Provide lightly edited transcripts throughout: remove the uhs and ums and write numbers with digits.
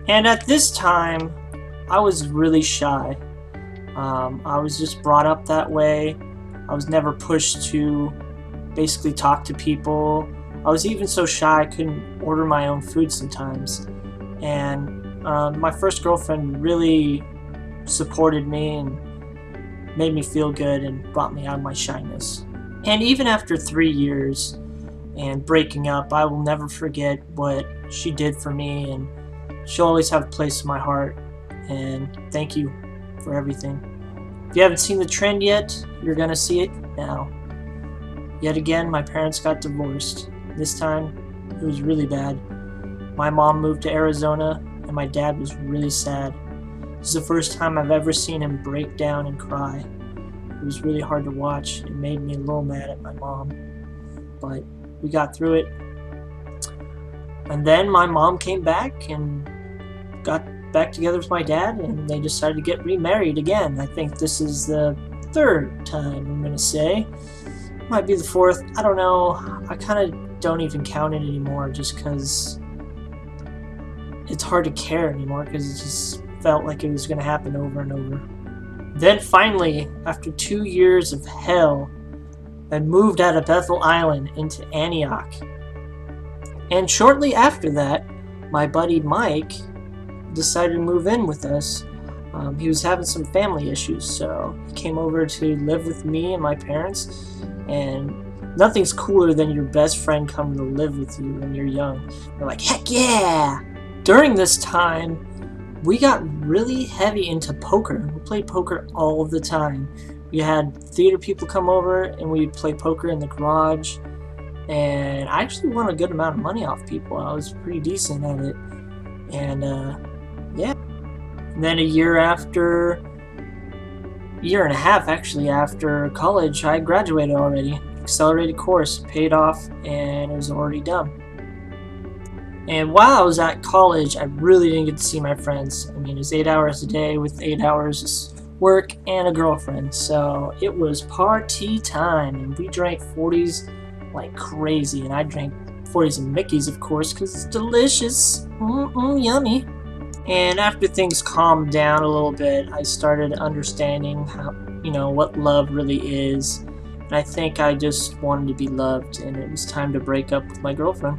And at this time, I was really shy. I was just brought up that way. I was never pushed to basically talk to people. I was even so shy I couldn't order my own food sometimes. And my first girlfriend really supported me and made me feel good and brought me out of my shyness. And even after 3 years and breaking up, I will never forget what she did for me, and she'll always have a place in my heart. And thank you for everything. If you haven't seen the trend yet, you're gonna see it now. Yet again, my parents got divorced. This time, it was really bad. My mom moved to Arizona, and my dad was really sad. This is the first time I've ever seen him break down and cry. It was really hard to watch. It made me a little mad at my mom, but we got through it. And then my mom came back and got back together with my dad, and they decided to get remarried again. I think this is the third time, I'm gonna say. Might be the fourth, I don't know. I kind of don't even count it anymore, just because it's hard to care anymore, because it just felt like it was gonna happen over and over. Then finally, after 2 years of hell, I moved out of Bethel Island into Antioch. And shortly after that, my buddy Mike decided to move in with us. He was having some family issues, so he came over to live with me and my parents. And nothing's cooler than your best friend coming to live with you when you're young. You're like, heck yeah! During this time, we got really heavy into poker. We played poker all the time. We had theater people come over and we'd play poker in the garage. And I actually won a good amount of money off people. I was pretty decent at it. And yeah. And then a year and a half actually after college, I graduated already. Accelerated course, paid off, and it was already done. And while I was at college, I really didn't get to see my friends. I mean, it was 8 hours a day with 8 hours work and a girlfriend. So it was party time, and we drank 40s like crazy. And I drank 40s and Mickeys, of course, because it's delicious. Yummy. And after things calmed down a little bit, I started understanding how, what love really is. And I think I just wanted to be loved, and it was time to break up with my girlfriend.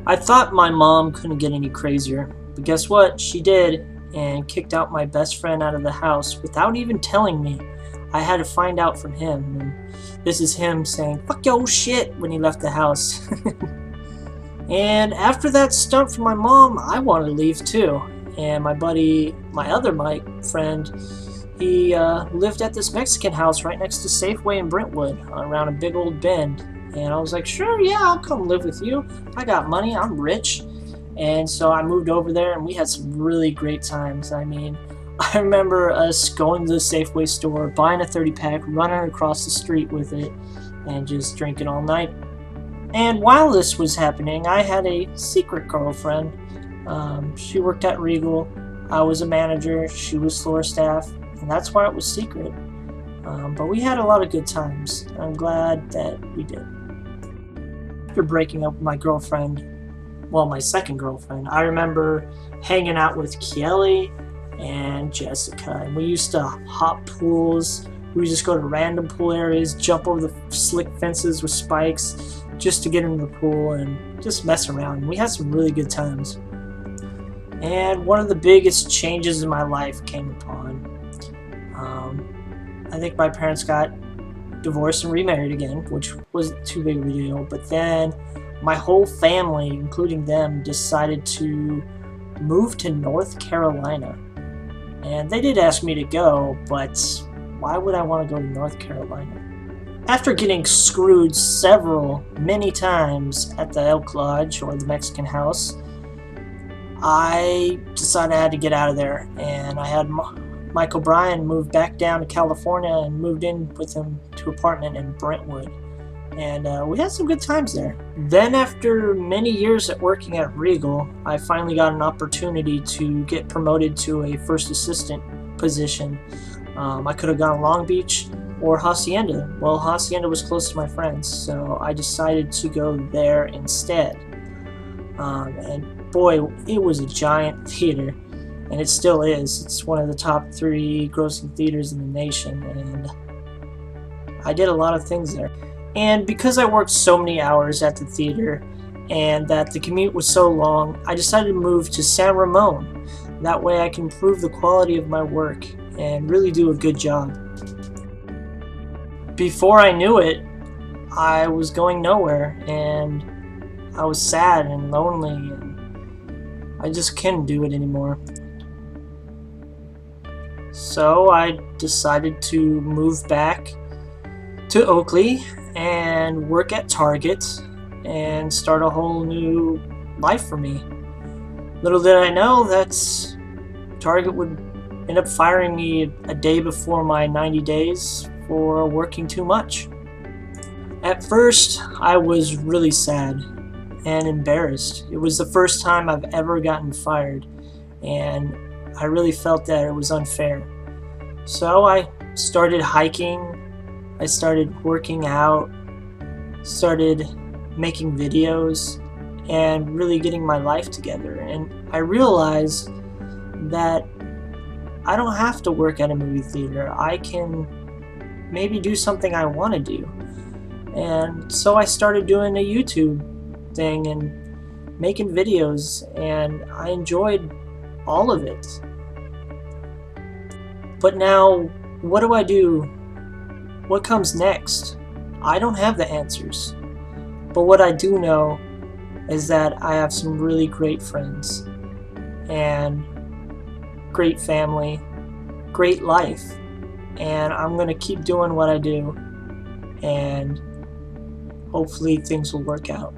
I thought my mom couldn't get any crazier, but guess what? She did, and kicked out my best friend out of the house without even telling me. I had to find out from him, and this is him saying, "Fuck your shit," when he left the house. And after that stunt from my mom, I wanted to leave too. And my buddy, my other Mike friend, he lived at this Mexican house right next to Safeway in Brentwood around a big old bend. And I was like, sure, yeah, I'll come live with you. I got money, I'm rich. And so I moved over there, and we had some really great times. I mean, I remember us going to the Safeway store, buying a 30-pack, running across the street with it, and just drinking all night. And while this was happening, I had a secret girlfriend. She worked at Regal. I was a manager. She was floor staff, and that's why it was secret. But we had a lot of good times. I'm glad that we did. After breaking up with my girlfriend, well, my second girlfriend, I remember hanging out with Kelly and Jessica, and we used to hop pools. We would just go to random pool areas, jump over the slick fences with spikes just to get into the pool and just mess around. We had some really good times. And one of the biggest changes in my life came upon. I think my parents got divorced and remarried again, which wasn't too big of a deal. But then my whole family, including them, decided to move to North Carolina. And they did ask me to go, but why would I want to go to North Carolina? After getting screwed many times at the Elk Lodge or the Mexican house, I decided I had to get out of there, and I had Mike O'Brien moved back down to California and moved in with him to an apartment in Brentwood. And we had some good times there. Then after many years at working at Regal, I finally got an opportunity to get promoted to a first assistant position. I could have gone to Long Beach or Hacienda. Well, Hacienda was close to my friends, so I decided to go there instead. And boy, it was a giant theater. and it still is. It's one of the top 3 grossing theaters in the nation, and I did a lot of things there. And because I worked so many hours at the theater and that the commute was so long, I decided to move to San Ramon. That way I can improve the quality of my work and really do a good job. Before I knew it, I was going nowhere, and I was sad and lonely, and I just couldn't do it anymore. So I decided to move back to Oakley and work at Target and start a whole new life for me. Little did I know that Target would end up firing me a day before my 90 days for working too much. At first, I was really sad and embarrassed. It was the first time I've ever gotten fired, and I really felt that it was unfair. So I started hiking, I started working out, started making videos, and really getting my life together. And I realized that I don't have to work at a movie theater. I can maybe do something I want to do. And so I started doing a YouTube thing and making videos, and I enjoyed all of it. But now, what do I do? What comes next? I don't have the answers. But what I do know is that I have some really great friends and great family, great life, and I'm going to keep doing what I do, and hopefully things will work out.